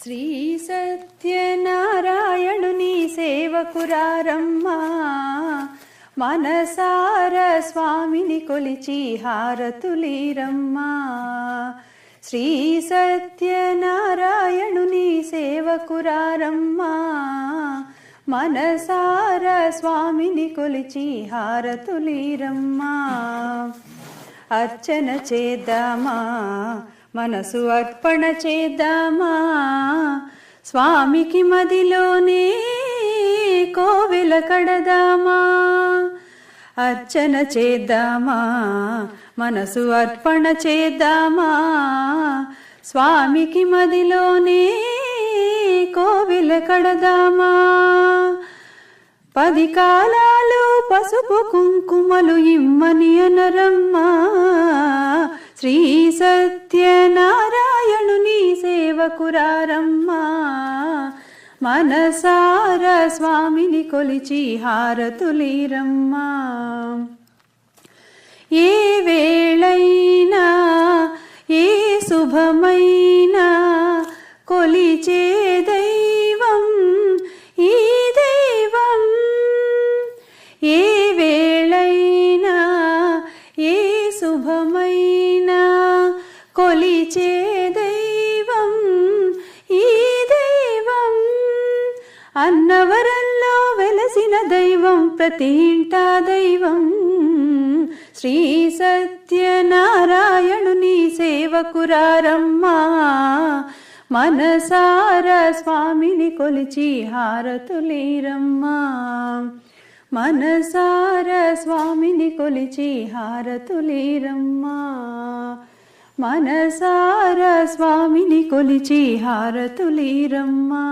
శ్రీ సత్యనారాయణుని సేవకురారమ్మా, మనసార స్వామిని కొలిచి హారతులీరమ్మా. శ్రీ సత్యనారాయణుని సేవకురారమ్మా, మనసార స్వామిని కొలిచి హారతులీరమ్మా. అర్చన చేద్దామా, మనసు అర్పణ చేద్దామా, స్వామికి మదిలోనే కోవెల కడదామా. అర్చన చేద్దామా, మనసు అర్పణ చేద్దామా, స్వామికి మదిలోనే కోవెల కడదామా. 10 కాలాలు పసుపు కుంకుమలు ఇమ్మని అనరమ్మా. శ్రీ సత్యనారాయణుని సేవకురారమ్మా, మనసార స్వామిని కొలిచి హారతులీరమ్మా. ఏ వేళైనా ఏ శుభమైనా కొలిచే దైవం ఈ దైవం. ఏ వేళైనా ఏ శుభమైనా కొలిచే దైవం ఈ దైవం. అన్నవరంలో వెలసిన దైవం, ప్రతి ఇంటా దైవం. శ్రీ సత్యనారాయణుని సేవకురారమ్మా, మనసార స్వామిని కొలిచి హారతులీరమ్మా. మనసార స్వామిని కొలిచి హారతులీరమ్మా. మనసార స్వామిని కొలిచి హారతులీరమ్మా.